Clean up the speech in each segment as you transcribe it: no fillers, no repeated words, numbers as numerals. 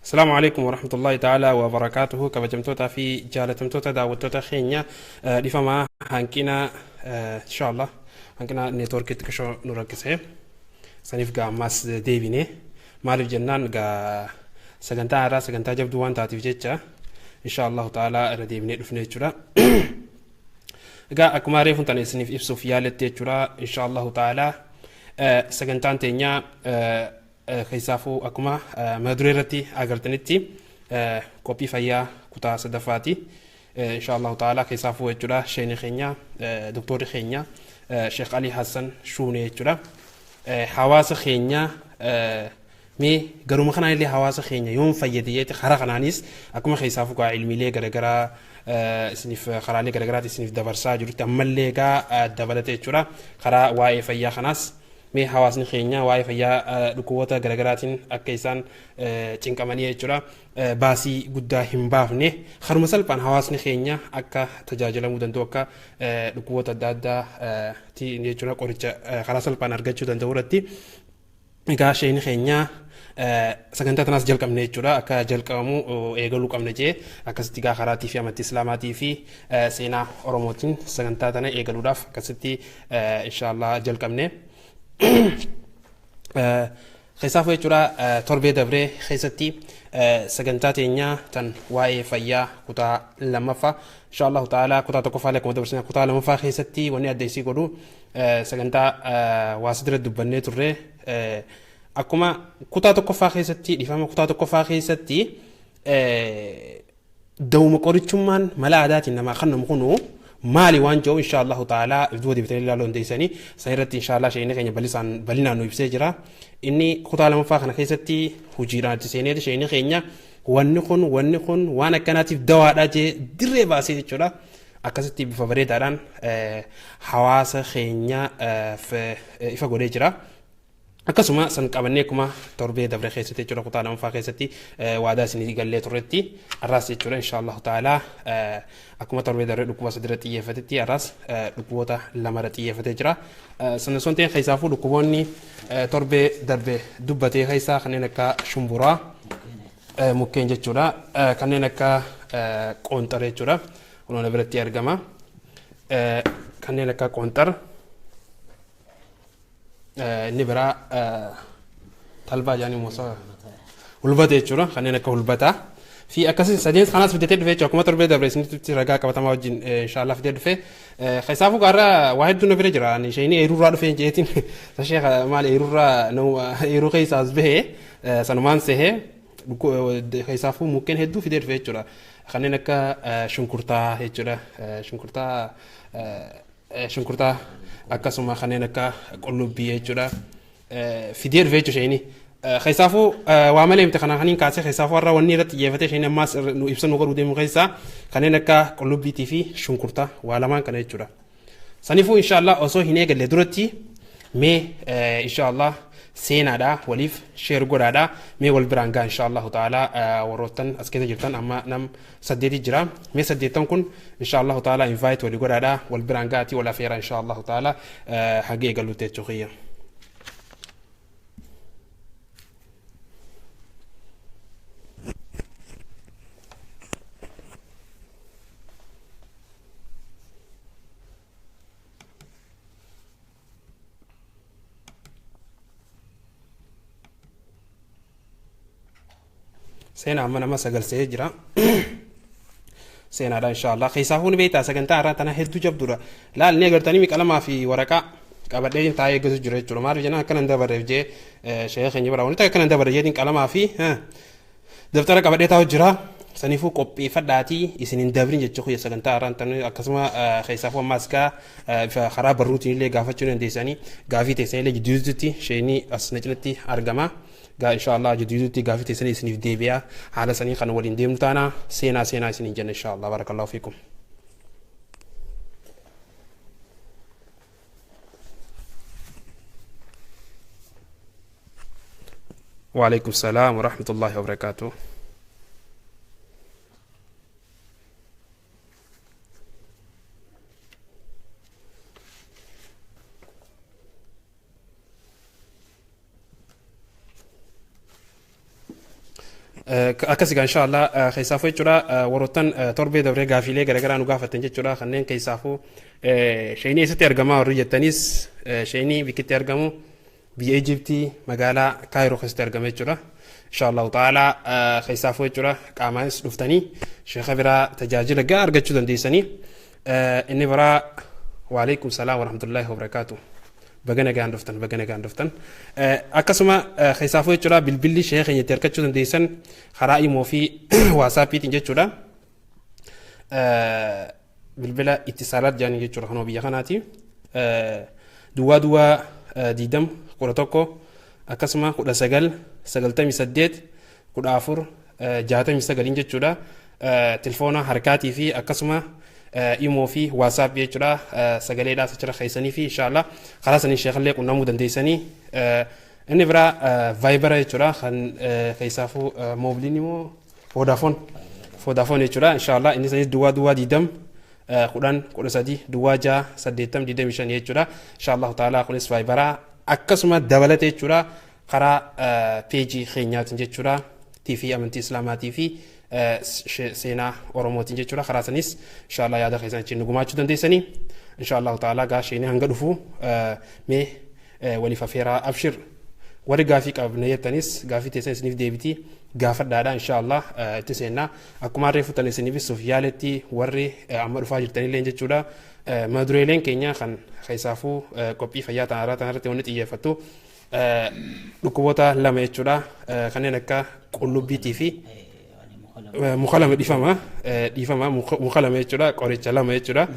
السلام عليكم ورحمة الله تعالى وبركاته كبجمتوتا في جالتمتوتا داوتوتا خينيا لفما هنكنا إن شاء الله هنكنا نتورك تكشو نركزه سنيف غا ماس ديبيني مالف جنان غا سجنتا عرا سجنتا جبدو وان تاتيف جيتشا إن شاء الله تعالى رديبني رفني جرا غا أكماري فنتاني سنيف إفسو فيالتي جرا إن شاء الله تعالى سجنتان تينيا خيسافو أكما مدريرتي أغرتنتي كوبي فيا كتا صدفاتي إن شاء الله تعالى خيسافو يجرا شيني خينيا دكتور خينيا شيخ علي حسن شوني يجرا حواس خينيا مي غروم خنا اللي حواس خينيا يوم فيديات خرقنانيس أكما خيسافو كا علمي لي غرغرا سنيف خرالي غرغرا سنيف دبرسا جرو تملي كا دبلت يجرا خرا واي فيا خناس مي حواسني خينيا واي فيا دكوتا غرغراتين اكيسان چنقماني يچرا باسي غدا همبافني خرمسل بان حواسني خينيا اكا تجاجلا مودنتو اكا دكوتا دادا تي يچرا قرچ خراسل بان ارغچو دندورتي غاشين خينيا سكنتا تناس جل كم نيجورا أكا جل كمو إيجالو كم نجى أكستي كخاراتي في أمتي إسلاماتي في سينا أروموتين سكنتا تنا إيجالو داف كستي إن شاء الله جل كم نه خيسافو يجورا تربية دبره خيستي سكنتا تينيا تن واي فيا كتا لمفا إن شاء الله تعالى كتا تكفى لكم دبرسنا كتا لمفا خيستي وني أديسي كلو سكنتا واسدر الدبنة تره أكما كتا تكفى خيستي لفهم كتا تكفى خيستي دوم قريتشمان ملا عادات إنما خلنا مخونو مالي وانجو إن شاء الله تعالى بدودي بتري الله لون ديساني سيرت إن شاء الله شيء نخيني بلسان بلنا نو يبسجرا إني خطا لما فاخنا خيستي هجيرات سيني شيء نخينيا ونخون وانا كانت دواء راجي دري باسي تشولا أكستي بفوري داران حواس خينيا في إفقودي جرا akkasuma san qabannee kuma torbee dabre keessatti jechuudha kutaa lammaffaa keessatti waadaa isinii gallee turretti arraas jechuudha inshallah ta'ala akkuma torbee dabre dhukkuba sadira xiyyeeffatetti arraas dhukkuboota lamara xiyyeeffatee jira sana sonteen keessaafuu dhukkuboonni torbee darbe dubbatee keessaa kanneen akka shumburaa mukkeen jechuudha kanneen akka qoonxara jechuudha kunuuna biratti argama kanneen akka qoonxara نبرا طلبة يعني موسى ولبته يجورا خلينا كولبتا في أكاسي سدينس خلاص بديت في حكومة تربية دبرس نتي رجع كبتا ما وجين إن شاء الله في في خسافو قارا واحد دون فريجرا يعني شيء ني إيرورا في جيتين تشيخ مال إيرورا نو إيرو خيس أزبه سنمان سه خسافو ممكن هدو في يجورا خلينا شنكرتا يجورا شنكرتا akkasuma kanneen akka qullubbii jechuudha fidee dhufee jechuudha inni keessaafu waa malee miti kana kaniin kaasee keessaafu warra wanni irratti xiyyeeffatee isheen ammaas nu ibsa nu godhuu deemu keessaa kanneen akka qullubbiitii fi shunkurtaa waa lamaan kana jechuudha saniifuu inshaallah osoo hin eegalle duratti mee inshaallah seenaadha waliif sheer godhaadha mee wal biraan gaa inshaallah ta'ala warroottan as keessa jirtan amma nam saddeeti jira mee saddeettan kun inshaallah ta'ala invite wali godhaadha wal biraan gaati wal afeera inshaallah ta'ala hagee galuutti jechuudha سينا عمنا ما سجل سيجرا سينا إن شاء الله خيسافون بيتا سكنتا راتنا هدو جبدورا لا النيجر تاني مكلمة في ورقة كبدين تاي جزء جريت جلو مارو جنا كان ندبر رجع شيخ نجبر ونتا كان ندبر رجع دين كلامه في دفتر كبدين تاو جرا سنيفو كوبي فداتي يسنين دبرين جتشوي سكنتا راتنا أكسما خيسافون ماسكا في خراب الروتين اللي قافتشون ديساني قافي تيساني اللي جدوزتي شيني أسنجلتي أرجما قال إن شاء الله جديدتي قافيتي سني سني في ديبيا على سني خان ولين ديم تانا سينا سني جن إن شاء الله بارك الله فيكم وعليكم السلام ورحمة الله وبركاته akkasigaa inshaallah keessaafuu jechuudha warroottan torbee dabree gaafiilee garaagaraa nu gaafatan jechuudha kanneen keessaafuu sheenii eessatti argamaa warri jettanis sheenii bikkitti argamu biyya Ijiptii magaalaa Kaayiroo keessatti argama jechuudha inshaallahu ta'ala keessaafuu jechuudha qaamaanis dhuftanii sheekha biraa tajaajila gahaa argachuu dandeessanii inni biraa waalaikum salaam warahmatullaahi wabarakaatuh bagana gaan dhuftan akkasuma keessaafuu jechuudha bilbilli sheekha keenyatti argachuu dandeessan karaa imoo fi waasaapiitiin jechuudha bilbila ittisaalaat jedhanii jechuudha kanoo biyya kanaati duwwaa 20 akkasuma 19 98 14 69 jechuudha telefoona harkaatii fi akkasuma imoo fi waasaap jechuudha sagaleedhaas achirra keessanii fi inshaallah karaa sanii sheekallee qunnamuu dandeessanii inni biraa vaayibara jechuudha kan keessaafuu moobiliin immoo Vodafone jechuudha inshaallah inni sanis duwwaa 20 13 duwwaa 6 80 25 jechuudha inshaallah ta'ala kunis vaayibara akkasuma dabalate jechuudha karaa peejii keenyaatiin jechuudha TV amantii islaamaatii fi seenaa oromootiin jechuudha karaa sanis inshaallah yaada keessan achiin gumaachuu dandeessanii inshaallah ta'ala gaasheenii hanga dhufu mee waliif afeeraa abshir warri gaafii qabna jettanis gaafii teessan isiniif deebitii gaafadhaadha inshaallah itti seennaa akkuma reefu tan isiniif ibsuuf yaaletti warri amma dhufaa jirtanillee jechuudha madureeleen keenya kan keessaafuu qophii fayyaa ta'an irratti wanni xiyyeeffattu dhukkuboota lama jechuudha kanneen akka qullubbiitii fi mukalama dhiifama mukalama jechuudha qoricha lama jechuudha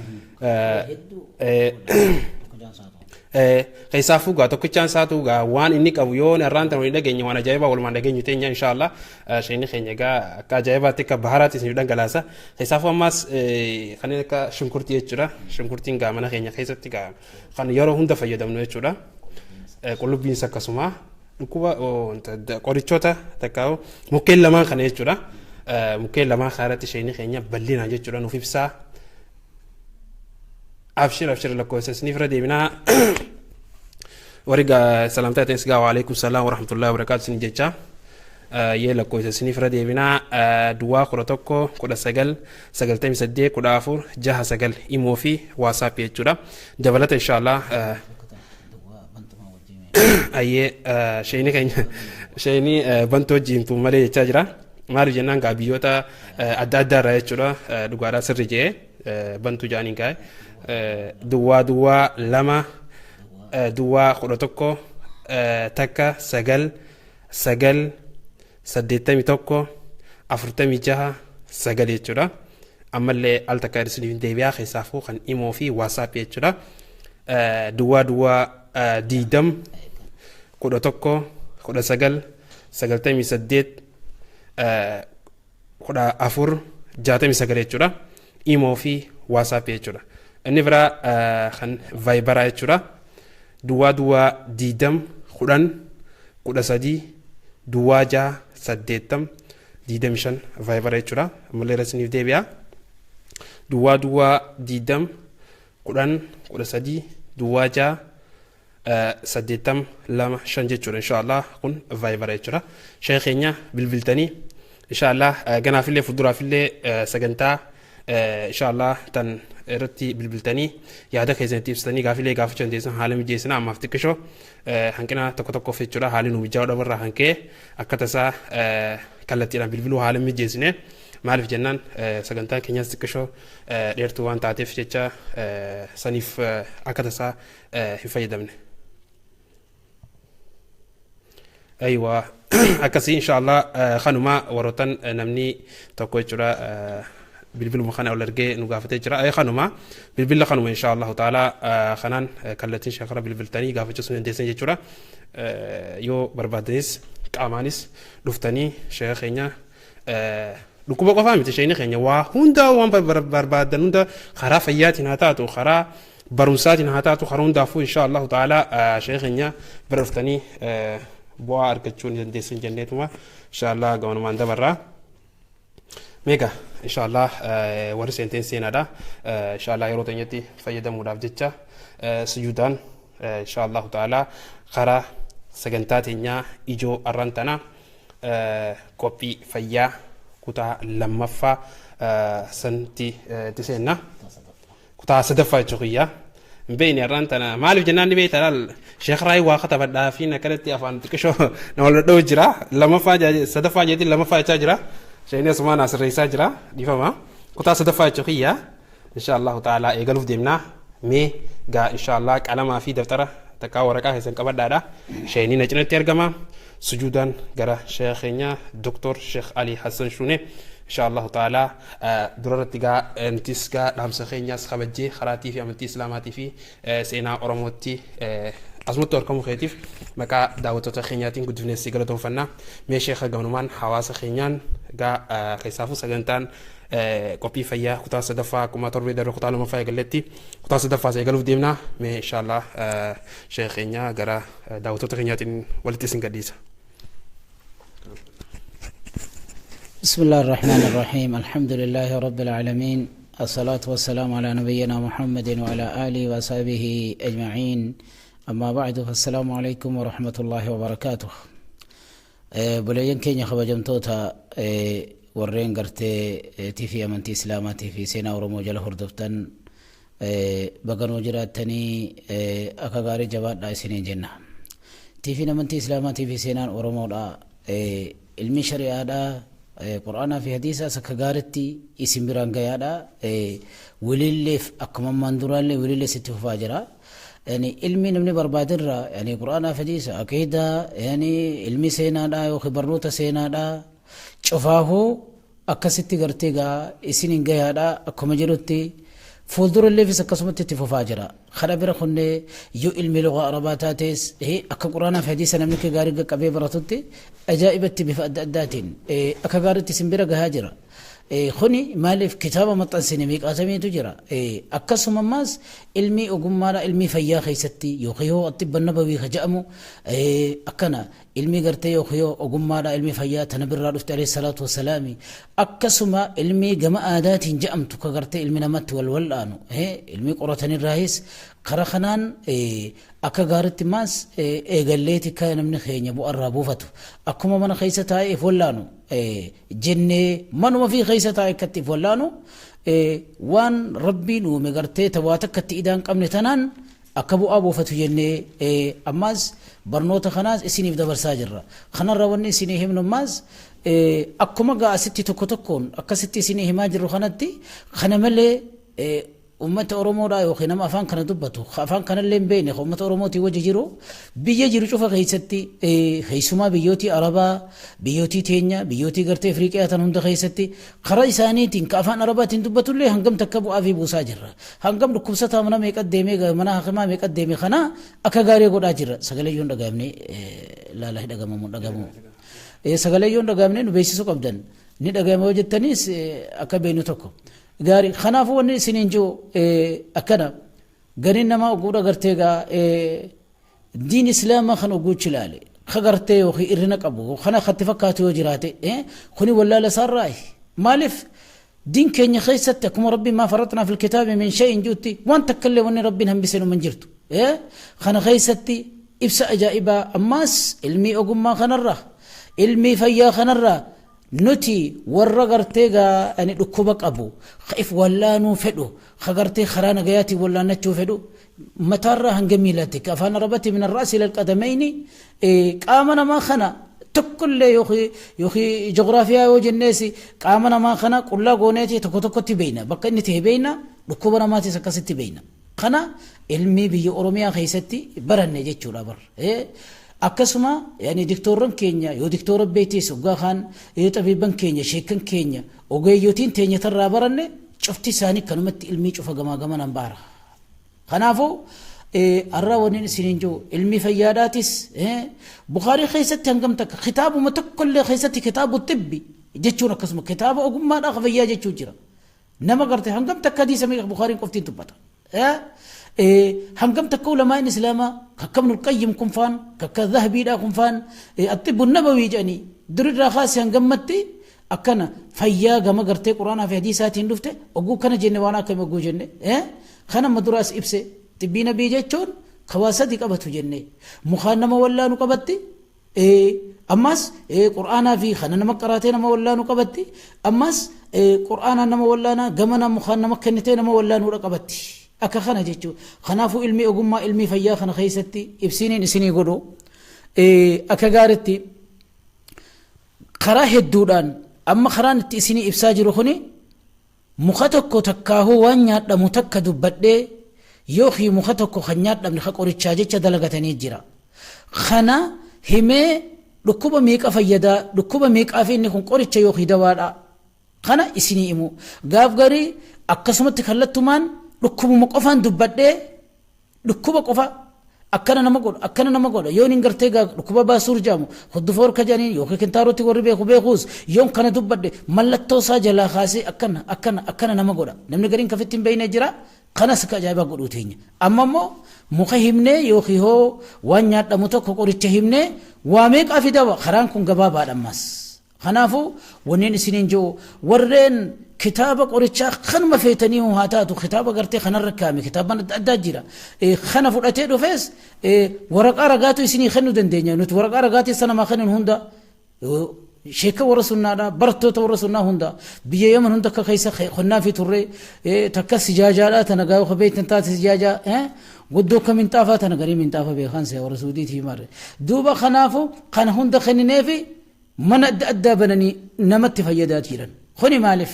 keessaafuu gaa tokkichaan isaatu gaa waan inni qabu yoo narraan tan waliin dhageenya waan ajaa'ibaa walumaan dhageenyu teenya inshaallah sheenii keenya gaa akka ajaa'ibaatti akka baharaatti isin dhangalaasa keessaafuu ammaas kanneen akka shunkurtii jechuudha shunkurtiin gaa mana keenya keessatti gaa kan yeroo hunda fayyadamnu jechuudha qullubbiinis akkasuma dhukkuba qorichoota takkaa'u mukkeen lamaan kana jechuudha mukkeen lamaan kanarratti sheenii keenya bal'inaan jechuudha nuuf ibsaa abshir lakkoofsa isiniif irra deebinaa warri salaamtaa ta'es gaa waalaikum salaam warahmatullaahi wabarakaatu isin jecha yee lakkoofsa isiniif irra deebinaa duwwaa 11 19 98 14 69 imoo fi waasaap jechuudha dabalata inshaallah ayyee sheenii keenya sheenii bantoo jiimtuu malee jechaa jira maaliif jennaan gaa biyyoota adda addaa irraa jechuudha dhugaadhaa sirri jee bantuu jaaniin kaa'e duwwaa 2 duwwaa 11 takka 9 81 46 9 jechuudha ammallee al takka isiniif deebi'aa keessaafuu kan imoo fi waasaap jechuudha duwwaa 20 11 19 98 14 69 jechuudha imoo fi waasaap jechuudha inni biraa kan vaayibara jechuudha duwwaa 20 10 13 duwwaa 6 80 25 vaayibara jechuudha ammallee rasiniif deebi'aa duwwaa 20 10 13 duwwaa 6 82 jechuudha inshaallah kun vaayibara jechuudha sheekha keenya bilbiltanii inshaallah ganaafillee fuulduraafillee sagantaa inshaallah tan irratti bilbiltanii yaada keessanitti ibsatanii gaafilee gaafachuu dandeessan haala mijeessina ammaaf xiqqishoo hanqina tokko jechuudha haalli nu mijaa'uu dhabarraa hankee akka tasaa kallattiidhaan bilbiluu haala mijeessine maaliif jennaan sagantaa keenyas xiqqishoo dheertuu waan taateef jecha saniif akka tasaa hin fayyadamne aywa akkasii inshaallah kanuma warroottan namni tokko jechuudha bilbiluma kana ol argee nu gaafatee jira kanuma bilbila kanuma inshaallah ta'ala kanaan kallattiin sheekara bilbiltanii gaafachuu dandeessan jechuudha yoo barbaadanis qaamaanis dhuftanii sheekha keenya dhukkuba qofaa miti sheenii keenya waa hunda waan barbaadan hunda karaa fayyaatiin haa taatu karaa barumsaatiin haa taatu karaa hundaafuu inshaallah ta'ala sheekha keenya bira dhuftanii bu'aa argachuu dandeessan jenneetuma inshaallah gawanumaan dabarraa mega inshaallah warri seenteen seenaadha inshaallah yeroo teenyatti fayyadamuudhaaf jecha sujudaan inshaallah ta'ala karaa sagantaa teenyaa ijoo arrantana qophii fayyaa kutaa lammaffaa santi tiseenna kutaa sadaffaa jechuudha. Beeyni irraan tana maaliif jennaan ni beektaa Sheekh Raayii waa katabadhaa fi nakkalatti afaan xiqqishoo nama dhadha'u jira lammaffaa sadaffaa jeetiin lammaffaa jechaa jira sheenii asumaan asirreessaa jira dhiifama kutaa sadaffaa jechuudha. Inshaallahu ta'ala eegaluuf deemnaa mee gaa inshaallah qalamaa fi daftara takkaa waraqaa keessan qabadhaadha sheenii na cinatti argama sujuudaan gara sheekh keenya Dr. Sheekh Ali Hassan Shuunee inshaallahu ta'ala durarratti gaa intis gaa dhaamsa keenyaas kabajjee karaatii fi amantii islaamaatii fi seenaa oromootti asumatti argamu keetiif maqaa daawwattoota keenyaatiin guddifneessii galatoomfannaa mee sheekha gamnumaan hawaasa keenyaan gaa keessaafuu sagantaan qophii fayyaa kutaa sadaffaa akkuma torbee darbe kutaa lammaffaa eegalletti kutaa sadaffaa eegaluuf deemnaa mee inshaallah sheekh keenya gara daawwattoota keenyaatiin walitti isin gadhiisa. بسم الله الرحمن الرحيم الحمد لله رب العالمين الصلاة والسلام على نبينا محمد وعلى آله وصحبه أجمعين أما بعد فالسلام عليكم ورحمة الله وبركاته بلين كينيا خبجمتوتا ورين قرتي تيفي أمنتي إسلاماتي في سينا ورمو جله هردفتن بغنو جراتني أكاغاري جواد لا سنين جنة تيفي أمنتي إسلاماتي في سينا ورمو لا علمي شريعة قرآن في حديثة سكغارتي اسم برانغيادا وللف أكمم مندورالي وللف ستفاجرا يعني علمي نمني بربادر يعني قرآن في حديثة أكيدا يعني علمي سينادا وخبرنوتا سينادا شفاهو أكستي غرتيغا اسنين غيادا أكما جروتي فولدر اللي في سكسمت تفاجرا خرابر خنّي يو علم لغة عرباتاتيس هي أكا قرآن في حديث نملك غارق قبي براتوتي أجائبت بفأدات أكا غارتي سنبرا غهاجرا خني مالف كتابة مطنسيني ميك آتمي تجرا أكا سمماز علمي أقمارا علمي فيا خيستي يوخيو الطب النبوي خجأمو أكنا علمي غرتي يوخيو أقمارا علمي فيا تنبر رفت عليه الصلاة والسلام أكا سما علمي جماء آدات جأمتو كغرتي علمي نمت والولانو علمي قرطاني الرئيس خرخنان أكا غارتي ماس إيغاليتي كان من خيني بو الرابوفتو أكما من خيستاي فولانو جنة من وفي خيستاي كتي فولانو وان ربي نو مغرتي تواتك كتي إدان قمن تنان أكبو أبو فتو جنة أماز برنوتا خناز إسيني في دبر ساجرة خنا رواني إسيني هم نماز أكما غا ستي تكو تكون أكا ستي إسيني هماجر خناتي خنا ملي أمة أورومو لا يوخينا ما أفان كان دبتو أفان كان اللي بينه أمة أورومو تي وجهيرو بيجيرو شوفا خيستي خيسوما بيوتي عربا بيوتي تينيا بيوتي غرتي أفريقيا تنهم خيستي خرا إساني تين كأفان عربا تين دبتو اللي هنگم تكبو أفي بوسا جرا هنگم ركوبسة منا ميقات ديمي منا حقما ميقات ديمي خنا أكا غاري قد أجرا سغلي يون دقامني لا لا دقامو دقامو سغلي يون دقامني نبيسيسو قبدن ني دقامو جتنيس أكا بينو تكو غاري خنافو وني سنينجو أكنا غاري نما أقول أغرتيغا دين إسلام خنو قول شلالي خغرتي وخي إرنك أبو خنا خطفكاتي وجراتي خني ولا لسار راي مالف دين كين خيستكم ربي ما فرطنا في الكتاب من شيء جوتي وان تكلم وني ربي هم بسنو من جرتو خنا خيستي إبسا أجائبا أماس علمي أقوم ما خنرة علمي فيا خنرة نتي ورغرتيغا اني دكوبك ابو خيف ولا نو فدو خغرتي خرانا غياتي ولا نتشو فدو متر هنجميلتك افان ربتي من الراس الى القدمين قامنا ما خنا تكل يوخي جغرافيا وجنسي قامنا ما خنا كلا غونيتي تكوتكوتي بينا بكنتي بينا دكوبنا ما تسكستي بينا خنا علمي بي اوروميا خيستي برن جچولا بر أكسما يعني دكتورن كينيا يو دكتور بيتيس وقاخان يطبيبن كينيا شيكن كينيا وقاي يوتين تينيا ترى برنة شفتي ساني كلمة علمي شوفا جما نمبارا خنافو الراونين سنينجو علمي فياداتيس بخاري خيست هنقم تك خطابه متكل خيست كتابه الطبي جتشونا كسمه كتابه أقوم ما أخذ فيا جتشو جرا نما قرت هنقم تك دي سمي بخاري قفتين تبتا هنقم تك علماء الإسلام كابن القيم كنفان كالذهبي دا كنفان الطب النبوي جاني درد راخاس هنقمتي أكنا فيا جما قرتي قرآن في حديثات هندفته أقول كنا جنة وانا كم أقول جنة خنا مدرس إبسه تبينا بيجتون خواسدي كبتو جنة مخانما ولا نكبتي أماس قرآنا في خنا نما قراتين نما ولا نقبتي أماس قرآنا نما ولا نا جمنا مخان نما كنتين نما ولا نقبتي أكا خنا جيتشو خنافو علمي أقوم علمي فيا خنا خيستي إبسينين إسيني قدو أكا قارتي خراه الدودان أما خران إسيني إبساجي رخوني مخاتكو تكاهو وانيات لمتكا دبادي يوخي مخاتكو خنيات لمن خاقوري تشاجيتش دلغتاني جرا خنا همي لكوبا ميك أفيدا لكوبا ميك أفين نكون قوري تشيوخي دوارا خنا إسيني إمو غاف غاري أكسمت تخلتمان لكوبا مقفان دبادي لكوبا قفا akkana nama godha yoon hin gartee gaa dhukkuba baasuur jaamu huddufoor ka jaaniin yookiin kintaarotti warri beeku beekuus yoon kana dubbadde mallattoo isaa jalaa kaasee akkana nama godha namni gariin kafitti hin beeyne jira kanas ka ajaa'ibaa godhuu teenya amma immoo muka himnee yookiin hoo waan nyaadhamu tokko qoricha himnee waa meeqaa fidawa karaan kun gabaabaadha ammas kanaafuu wanneen isiniin jiru warreen kitaaba qorichaa kanuma feetanii haa taatu kitaaba gartee kanarra kaame kitaaba adda jira kana fudhatee dhufees waraqaa ragaatu isinii kennuu dandeenya nuti waraqaa ragaati sana maa kennin hunda sheeka warra sunnaadha barattoota warra sunnaa hunda biyya yaman hunda akka keessa qonnaa fi turre takka sijaajaadha tana gaa yoo beektan taate sijaajaa guddoo akka minxaafaa tana garii minxaafa beekan see warra suudiitii marre duuba kanaafu kana hunda kennineefi mana adda bananii namatti fayyadaa jiran خني مالف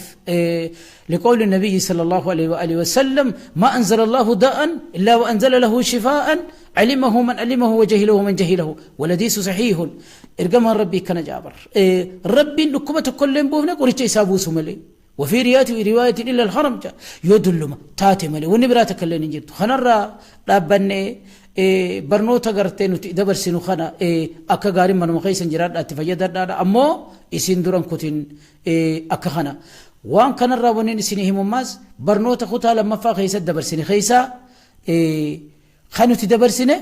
لقول النبي صلى الله عليه وآله وسلم ما أنزل الله داء إلا وأنزل له شفاء علمه من علمه وجهله من جهله والحديث صحيح إرقم ربي كان جابر ربي لكمة كل بوهنا قريتش يسابو سملي وفي رواية إلا الحرم يدل ما تاتي ملي ونبرات كلين جرت خنرا ربني برنوتا غرتي نتي دبرسينو خنا اكا غاري من مخيسن جراد اتفيددا امو اسين دران كوتين اكا خنا وان كان الرابونين سيني همماس برنوتا خوتا لما فا خيسه دبرسيني خيسا خانو تي دبرسيني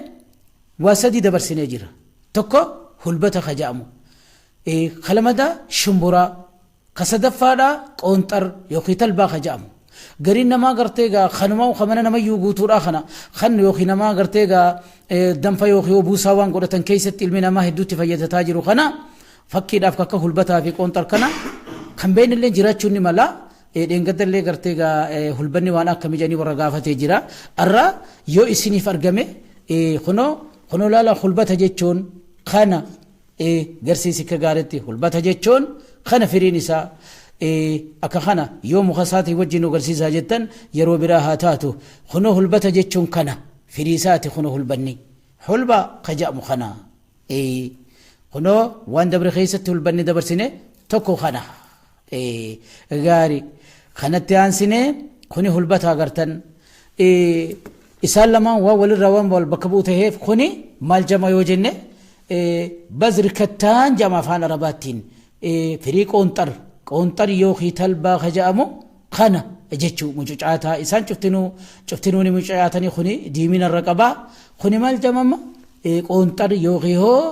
واسدي دبرسيني جرا توكو حلبتا خجامو خلمدا شمبورا كسدفادا قونطر يوخيتل با خجامو غرين نما غرتيغا خنما وخمنا نما يوغوتورا خنا خن يوخي نما غرتيغا دمفا يوخي وبوساوان غدتن كيست علمنا ما هدوتي فيدا تاجرو خنا فكي دافكا كهلبتا في قونتر كنا كم بين اللي جراچوني مالا دنگدلي غرتيغا هلبني وانا كمجاني ورغافته جرا ارا يو اسيني فرغمه خنو لالا هلبتا جچون خنا غرسيسي كغارتي هلبتا جچون خنا فرينيسا akka kana yoo muka isaati wajjin agarsiisaa jettan yeroo biraa haa taatu kunoo hulbata jechuun kana firiisaati kunoo hulbanni hulba kaja'amu kana kunoo waan dabre keessatti hulbanni dabarsine tokko kana gaari kanatti aansine kuni hulbata agartan isaan lamaan waa walirraa waan wal bakka bu'u ta'eef kuni maal jama yoo jenne bazri kattaan jama afaan arabaattiin firii qoonxar yookiin talbaa kaja'amu kana jechuu mucucaataa isaan cuftinuuni mucucaatanii kuni diimina irra qabaa kuni maal jamama qoonxar yookiin hoo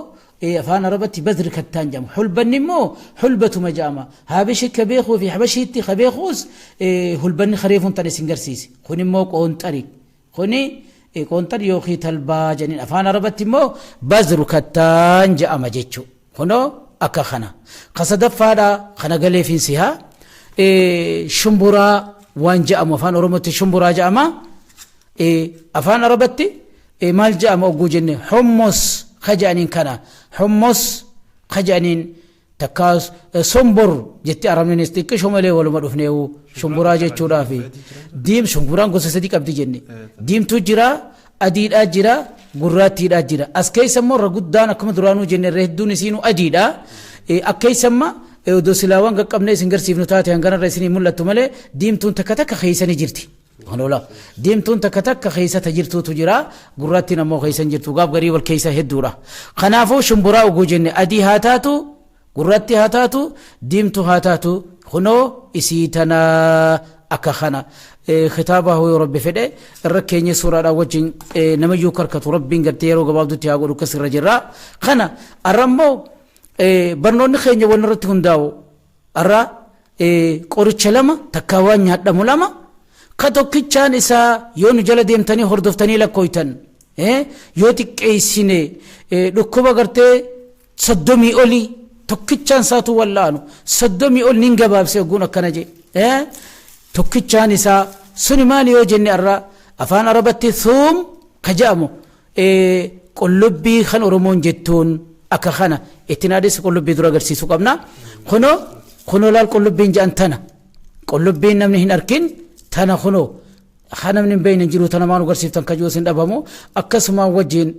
afaan arabatti bazri kattaan jamu hulbanni immoo hulbatuma jama habishi kabeekuu fi habashiitti kabeekuus hulbanni kareefuun tan isin garsiisi kuni immoo kuni qoonxar yookiin talbaa janiin afaan arabatti immoo bazru kattaan ja'ama jechuu kunoo akka kana kasadaffaadha kana galeefin siha shumburaa waan ja'amu afaan oromootti shumburaa ja'ama afaan arabatti maal ja'ama ogguu jenne hummos kaja'aniin kana hummos kaja'aniin takkaas sombor jetti arabninis xiqqisho malee waluma dhufneewu shumburaa jechuudhaafi shumburaan gosa sadii qabdi jenne diimtuu jira adiidhaa jira gurraattiidhaa jira as keessa immoo irra guddaan akkuma duraanuu jenne irra hedduun isiinuu adiidha akkeessamma odoo silaawwan qaqqabnee isin garsiifnu taate hanganarra isinii mul'attu malee diimtuun takka keeysanii jirti hanola diimtuun takka keeysata jirtuutu jira gurraattiin ammoo keeysan jirtu gaaf garii wal keeysa hedduudha kanaafuu shumburaa oguu jenne adii haa taatu gurraatti haa taatu diimtuu haa taatu kunoo isii tana akka kana خطابه هو رب فده الركيني سورة وجين نما يوكركت ربين قرتيرو قبضتي أقول كسر رجرا خنا الرمو برنون خيني ونرتهم داو الرا قرش لما تكوان يهدم لما كتو كيتشان إسا يون جلد يمتني هردفتني لكويتن يوتك إيسيني لكوبا قرتي صدمي أولي تكتشان ساتو واللانو صدمي أول نينجباب سيقون كنجي تكتشان إسا سنماني وجني أرى أفان أربتي ثوم كجامو قلبي خن أرمون جتون أكا خنا اتناديس قلبي درا قرسيسو قبنا خنو لال قلبين جانتنا قلبين نمني هنركين تنا خنو خنا من بين جيرو تنا مانو قرسيفتن كجوسين دبامو أكسما وجين